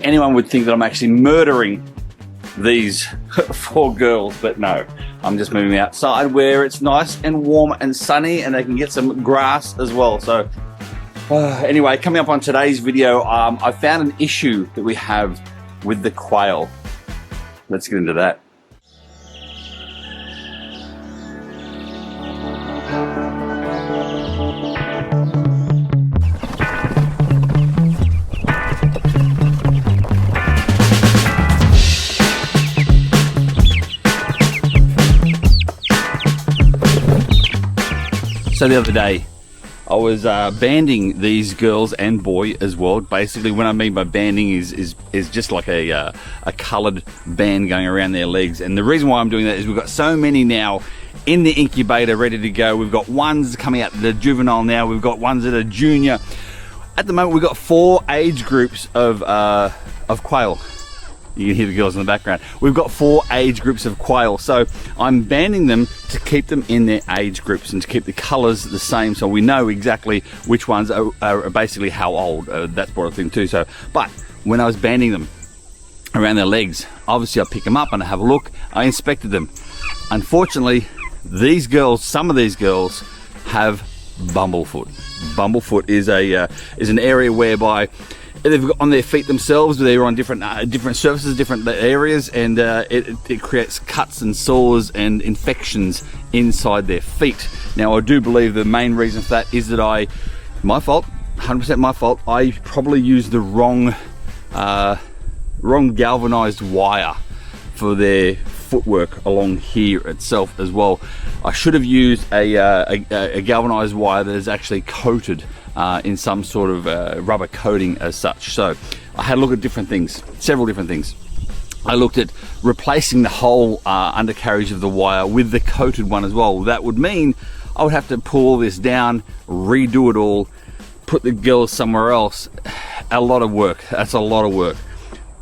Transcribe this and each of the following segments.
Anyone would think that I'm actually murdering these 4 girls, but no, I'm just moving outside where it's nice and warm and sunny and they can get some grass as well. So anyway, coming up on today's video, I found an issue that we have with the quail. Let's get into that. So the other day, I was banding these girls and boy as well. Basically, what I mean by banding is just like a coloured band going around their legs. And the reason why I'm doing that is we've got so many now in the incubator ready to go. We've got ones coming out that are juvenile now. We've got ones that are junior. At the moment, we've got 4 age groups of quail. You can hear the girls in the background. We've got 4 age groups of quail, so I'm banding them to keep them in their age groups and to keep the colours the same, so we know exactly which ones are basically how old. That's part of the thing too. So, but when I was banding them around their legs, obviously I pick them up and I have a look. I inspected them. Unfortunately, these girls, some of these girls, have bumblefoot. Bumblefoot is an area whereby they've got on their feet themselves, they're on different surfaces, different areas, and it creates cuts and sores and infections inside their feet. Now, I do believe the main reason for that is that my fault, 100% my fault, I probably used the wrong galvanized wire for their footwork along here itself as well. I should have used a galvanized wire that is actually coated in some sort of rubber coating as such. So I had a look at different things, several different things. I looked at replacing the whole undercarriage of the wire with the coated one as well. That would mean I would have to pull all this down, redo it all, put the girls somewhere else. A lot of work. That's a lot of work.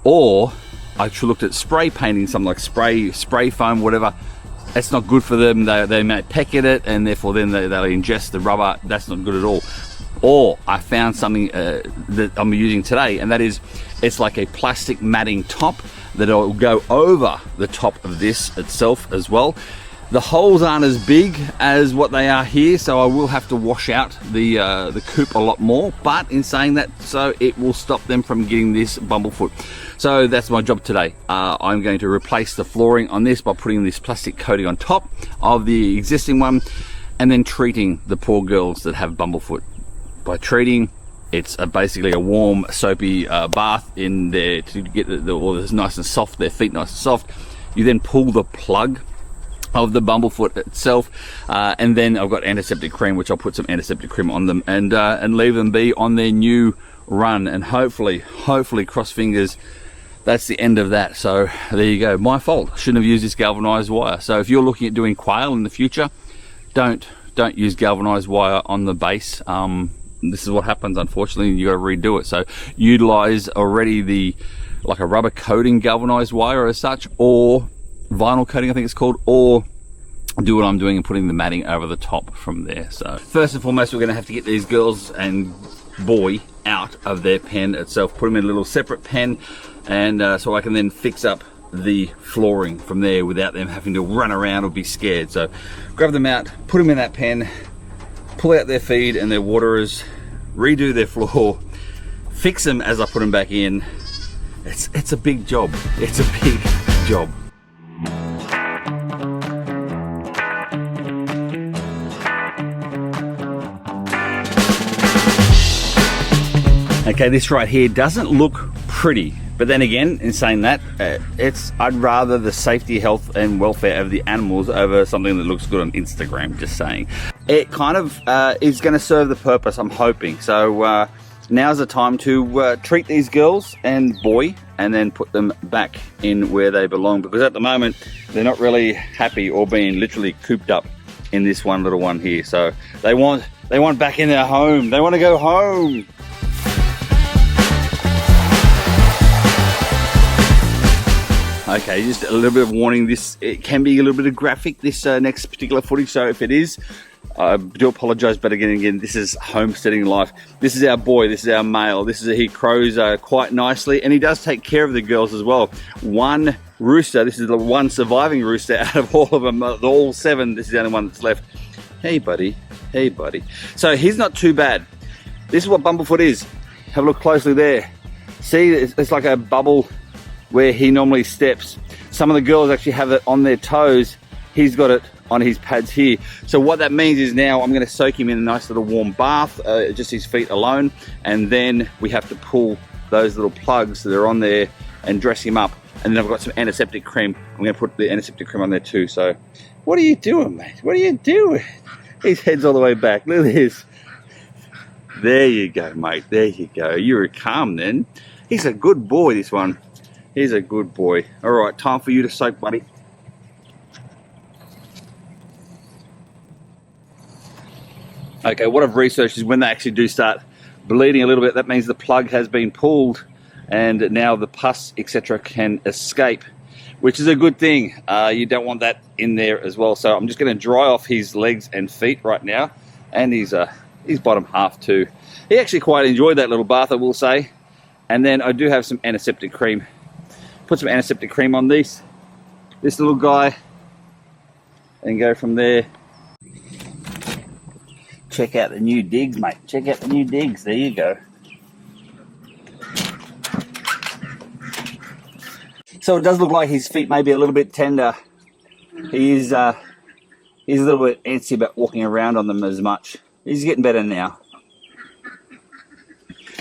Or I looked at spray painting, something like spray foam, whatever. That's not good for them. They may peck at it, and therefore then they'll ingest the rubber. That's not good at all. Or I found something that I'm using today, and that is, it's like a plastic matting top that will go over the top of this itself as well. The holes aren't as big as what they are here, so I will have to wash out the coop a lot more, but in saying that, so it will stop them from getting this bumblefoot. So that's my job today. I'm going to replace the flooring on this by putting this plastic coating on top of the existing one, and then treating the poor girls that have bumblefoot. By treating, it's basically a warm, soapy bath in there to get all this nice and soft, their feet nice and soft. You then pull the plug of the bumblefoot itself, and then I've got antiseptic cream, which I'll put some antiseptic cream on them and leave them be on their new run, and hopefully cross fingers, that's the end of that. So there you go. My fault. Shouldn't have used this galvanized wire. So if you're looking at doing quail in the future, don't use galvanized wire on the base. This is what happens, unfortunately. You got to redo it. So utilize already like a rubber coating galvanized wire as such, or vinyl coating, I think it's called, or do what I'm doing and putting the matting over the top from there. So first and foremost, we're going to have to get these girls and boy out of their pen itself, put them in a little separate pen, and so I can then fix up the flooring from there without them having to run around or be scared. So grab them out, put them in that pen, pull out their feed and their waterers, redo their floor, fix them as I put them back in. It's a big job. It's a big job. Okay, this right here doesn't look pretty, but then again, in saying that, I'd rather the safety, health and welfare of the animals over something that looks good on Instagram, just saying. It kind of is going to serve the purpose, I'm hoping. So now's the time to treat these girls and boy, and then put them back in where they belong, because at the moment they're not really happy or being literally cooped up in this one little one here. So they want They want back in their home. They want to go home. Okay, just a little bit of warning. It can be a little bit of graphic, this next particular footage. So if it is, I do apologise. But again, this is homesteading life. This is our boy. This is our male. He crows quite nicely, and he does take care of the girls as well. One rooster. This is the one surviving rooster out of all of them, all 7. This is the only one that's left. Hey, buddy. Hey, buddy. So he's not too bad. This is what Bumblefoot is. Have a look closely there. See, it's like a bubble where he normally steps. Some of the girls actually have it on their toes. He's got it on his pads here. So what that means is now I'm going to soak him in a nice little warm bath, just his feet alone, and then we have to pull those little plugs that are on there and dress him up. And then I've got some antiseptic cream. I'm going to put the antiseptic cream on there too. So what are you doing, mate? What are you doing? His head's all the way back. Look at this. There you go, mate. There you go. You were calm then. He's a good boy, this one. He's a good boy. All right, time for you to soak, buddy. Okay, what I've researched is when they actually do start bleeding a little bit, that means the plug has been pulled and now the pus, etc., can escape, which is a good thing. You don't want that in there as well. So I'm just going to dry off his legs and feet right now, and his bottom half too. He actually quite enjoyed that little bath, I will say. And then I do have some antiseptic cream. Put some antiseptic cream on this little guy and go from there. Check out the new digs, mate. Check out the new digs. There you go. So it does look like his feet may be a little bit tender. He's a little bit antsy about walking around on them as much. He's getting better now.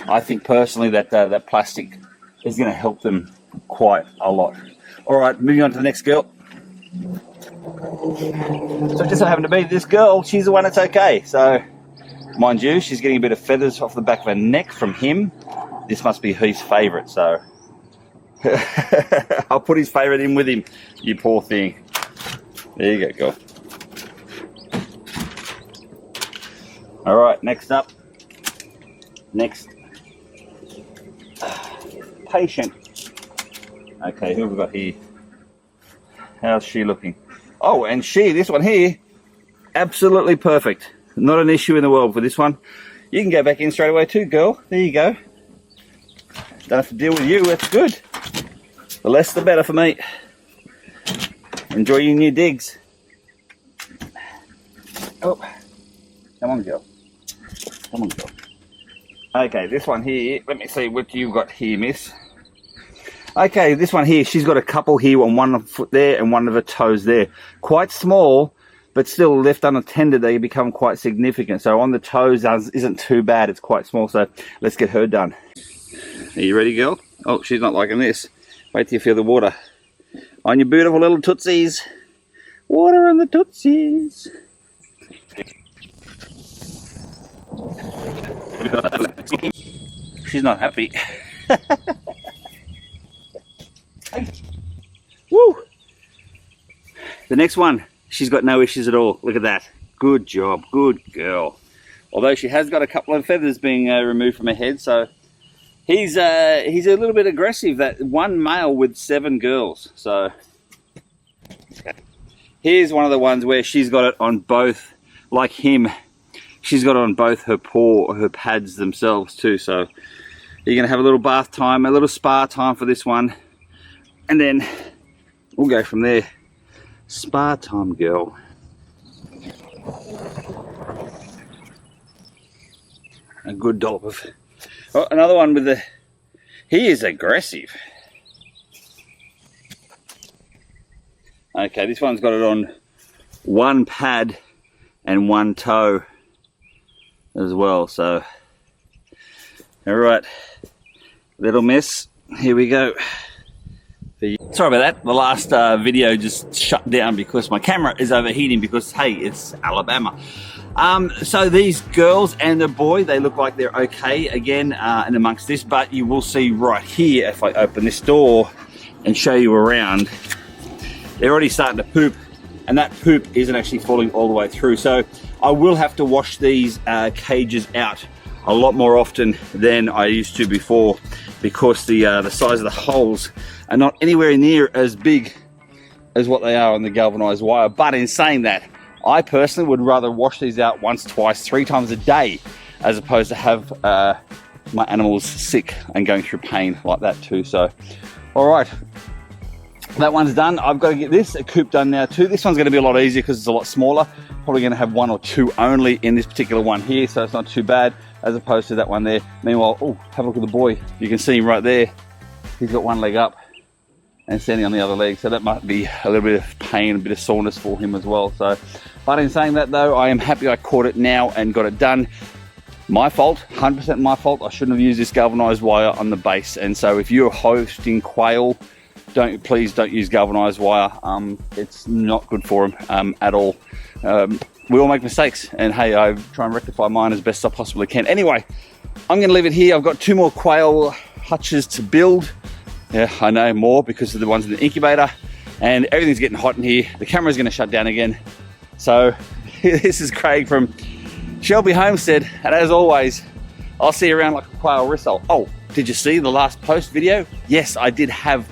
I think personally that that plastic is going to help them quite a lot. All right, moving on to the next girl. So it just so happened to be this girl, she's the one that's okay. So, mind you, she's getting a bit of feathers off the back of her neck from him. This must be his favourite, so I'll put his favourite in with him, you poor thing. There you go, girl. All right, next up. Next. Patient. Okay, who have we got here? How's she looking? Oh, and this one here, absolutely perfect. Not an issue in the world for this one. You can go back in straight away too, girl. There you go. Don't have to deal with you, that's good. The less the better for me. Enjoy your new digs. Oh, come on, girl. Come on, girl. Okay, this one here, let me see what you've got here, miss. Okay, this one here, she's got a couple here on one foot there and one of her toes there. Quite small, but still left unattended, they become quite significant. So on the toes isn't too bad, it's quite small. So let's get her done. Are you ready, girl? Oh, she's not liking this. Wait till you feel the water on your beautiful little tootsies. Water on the tootsies. She's not happy. Woo! The next one, she's got no issues at all. Look at that. Good job, good girl. Although she has got a couple of feathers being removed from her head, so he's a little bit aggressive. That one male with 7 girls. So here's one of the ones where she's got it on both, like him. She's got it on both her pads themselves too. So you're gonna have a little bath time, a little spa time for this one. And then we'll go from there. Spa time, girl. A good dollop of... Oh, another one with the... He is aggressive. Okay, this one's got it on one pad and one toe as well, so... Alright, little miss, here we go. Sorry about that, the last video just shut down because my camera is overheating because, hey, it's Alabama. So these girls and the boy, they look like they're okay again and amongst this, but you will see right here, if I open this door and show you around, they're already starting to poop and that poop isn't actually falling all the way through. So I will have to wash these cages out a lot more often than I used to before, because the size of the holes are not anywhere near as big as what they are on the galvanized wire. But in saying that, I personally would rather wash these out once, twice, 3 times a day, as opposed to have my animals sick and going through pain like that too. So, all right, that one's done. I've got to get this coop done now too. This one's going to be a lot easier because it's a lot smaller. Probably going to have 1 or 2 only in this particular one here, so it's not too bad, as opposed to that one there. Meanwhile, oh, have a look at the boy. You can see him right there. He's got one leg up and standing on the other leg, so that might be a little bit of pain, a bit of soreness for him as well. So, but in saying that though, I am happy I caught it now and got it done. My fault, 100% my fault. I shouldn't have used this galvanized wire on the base. And so if you're hosting quail, please don't use galvanized wire. It's not good for them at all. We all make mistakes, and hey, I try and rectify mine as best I possibly can. Anyway, I'm gonna leave it here. I've got 2 more quail hutches to build. Yeah, I know, more because of the ones in the incubator, and everything's getting hot in here. The camera's gonna shut down again. So this is Craig from ShellBee Homestead, and as always, I'll see you around like a quail risol. Oh, did you see the last post video? Yes, I did have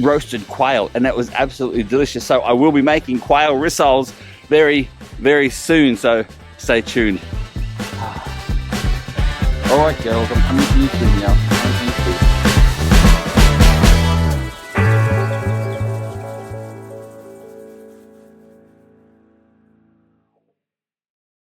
roasted quail, and that was absolutely delicious. So I will be making quail rissoles very, very soon, so stay tuned. All right, girls, I'm coming to you soon now.